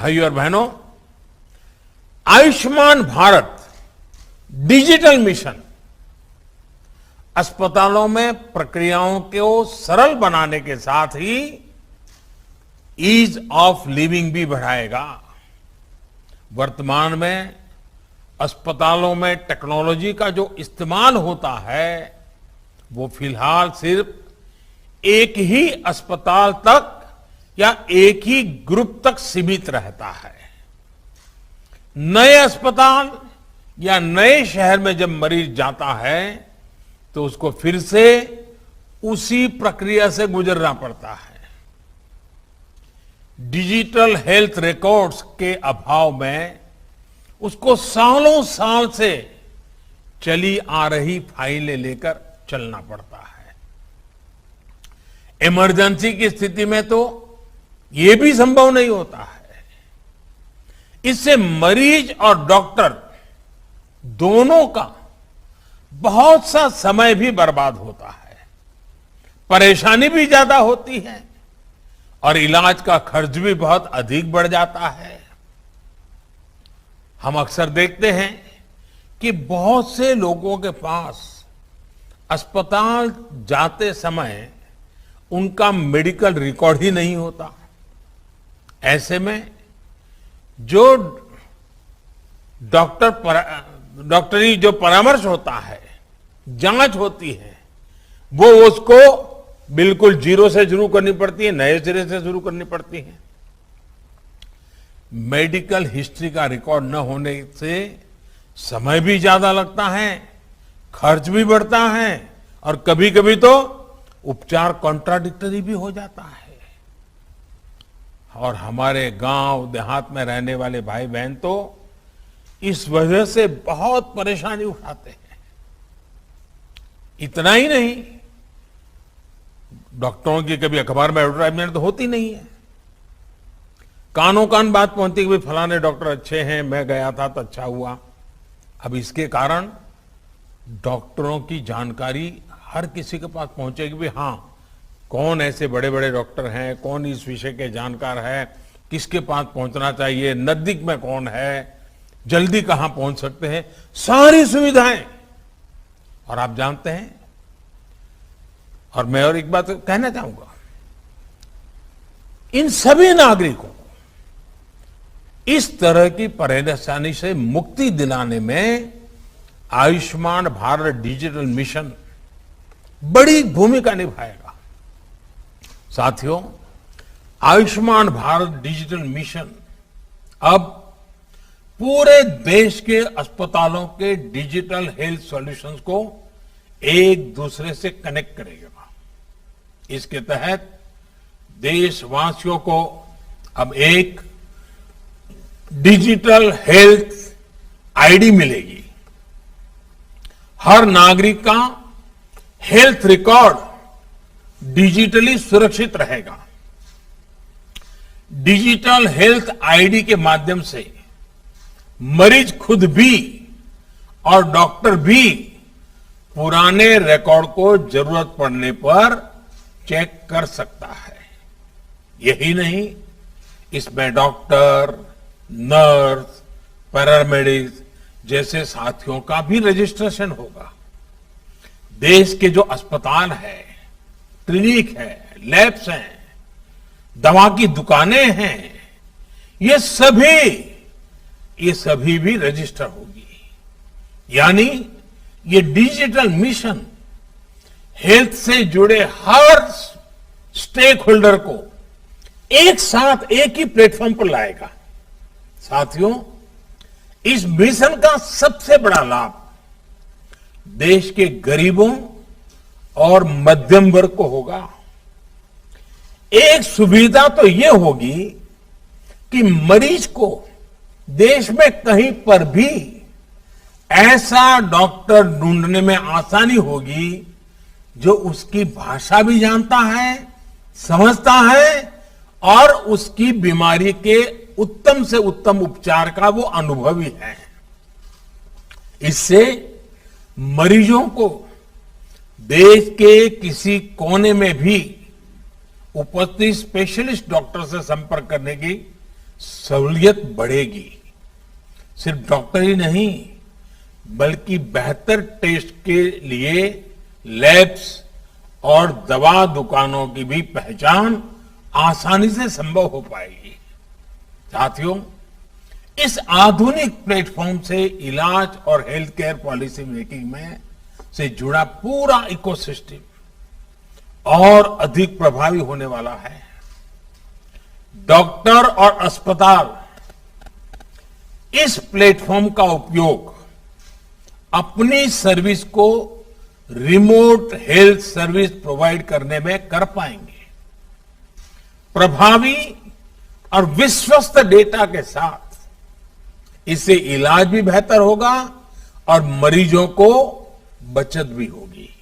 भाइयों और बहनों, आयुष्मान भारत डिजिटल मिशन अस्पतालों में प्रक्रियाओं को सरल बनाने के साथ ही ईज ऑफ लिविंग भी बढ़ाएगा। वर्तमान में अस्पतालों में टेक्नोलॉजी का जो इस्तेमाल होता है वो फिलहाल सिर्फ एक ही अस्पताल तक या एक ही ग्रुप तक सीमित रहता है। नए अस्पताल या नए शहर में जब मरीज जाता है तो उसको फिर से उसी प्रक्रिया से गुजरना पड़ता है। डिजिटल हेल्थ रिकॉर्ड्स के अभाव में उसको सालों साल से चली आ रही फाइलें लेकर चलना पड़ता है। इमरजेंसी की स्थिति में तो यह भी संभव नहीं होता है। इससे मरीज और डॉक्टर दोनों का बहुत सा समय भी बर्बाद होता है, परेशानी भी ज्यादा होती है और इलाज का खर्च भी बहुत अधिक बढ़ जाता है। हम अक्सर देखते हैं कि बहुत से लोगों के पास अस्पताल जाते समय उनका मेडिकल रिकॉर्ड ही नहीं होता। ऐसे में जो डॉक्टरी जो परामर्श होता है, जांच होती है, वो उसको बिल्कुल जीरो से शुरू करनी पड़ती है, नए सिरे से शुरू करनी पड़ती है। मेडिकल हिस्ट्री का रिकॉर्ड न होने से समय भी ज्यादा लगता है, खर्च भी बढ़ता है और कभी कभी तो उपचार कॉन्ट्राडिक्टरी भी हो जाता है। और हमारे गांव देहात में रहने वाले भाई बहन तो इस वजह से बहुत परेशानी उठाते हैं। इतना ही नहीं, डॉक्टरों की कभी अखबार में एडवर्टाइजमेंट तो होती नहीं है। कानों कान बात पहुंचती कि भाई फलाने डॉक्टर अच्छे हैं, मैं गया था तो अच्छा हुआ। अब इसके कारण डॉक्टरों की जानकारी हर किसी के पास पहुंचेगी भी, हाँ कौन ऐसे बड़े बड़े डॉक्टर हैं, कौन इस विषय के जानकार है, किसके पास पहुंचना चाहिए, नजदीक में कौन है, जल्दी कहां पहुंच सकते हैं, सारी सुविधाएं। और आप जानते हैं, और मैं और एक बात कहना चाहूंगा, इन सभी नागरिकों को इस तरह की परेशानी से मुक्ति दिलाने में आयुष्मान भारत डिजिटल मिशन बड़ी भूमिका निभाएगा। साथियों, आयुष्मान भारत डिजिटल मिशन अब पूरे देश के अस्पतालों के डिजिटल हेल्थ सॉल्यूशंस को एक दूसरे से कनेक्ट करेगा। इसके तहत देशवासियों को अब एक डिजिटल हेल्थ आईडी मिलेगी। हर नागरिक का हेल्थ रिकॉर्ड डिजिटली सुरक्षित रहेगा। डिजिटल हेल्थ आईडी के माध्यम से मरीज खुद भी और डॉक्टर भी पुराने रिकॉर्ड को जरूरत पड़ने पर चेक कर सकता है। यही नहीं, इसमें डॉक्टर, नर्स, पैरामेडिक्स जैसे साथियों का भी रजिस्ट्रेशन होगा। देश के जो अस्पताल है, क्लिनिक है, लैब्स हैं, दवा की दुकानें हैं, ये सभी भी रजिस्टर होगी। यानी ये डिजिटल मिशन हेल्थ से जुड़े हर स्टेक होल्डर को एक साथ एक ही प्लेटफॉर्म पर लाएगा। साथियों, इस मिशन का सबसे बड़ा लाभ देश के गरीबों और मध्यम वर्ग को होगा। एक सुविधा तो यह होगी कि मरीज को देश में कहीं पर भी ऐसा डॉक्टर ढूंढने में आसानी होगी जो उसकी भाषा भी जानता है, समझता है और उसकी बीमारी के उत्तम से उत्तम उपचार का वो अनुभवी है। इससे मरीजों को देश के किसी कोने में भी उपस्थित स्पेशलिस्ट डॉक्टर से संपर्क करने की सहूलियत बढ़ेगी। सिर्फ डॉक्टर ही नहीं, बल्कि बेहतर टेस्ट के लिए लैब्स और दवा दुकानों की भी पहचान आसानी से संभव हो पाएगी। साथियों, इस आधुनिक प्लेटफॉर्म से इलाज और हेल्थ केयर पॉलिसी मेकिंग में से जुड़ा पूरा इकोसिस्टम और अधिक प्रभावी होने वाला है। डॉक्टर और अस्पताल इस प्लेटफॉर्म का उपयोग अपनी सर्विस को रिमोट हेल्थ सर्विस प्रोवाइड करने में कर पाएंगे। प्रभावी और विश्वस्त डेटा के साथ इससे इलाज भी बेहतर होगा और मरीजों को बचत भी होगी।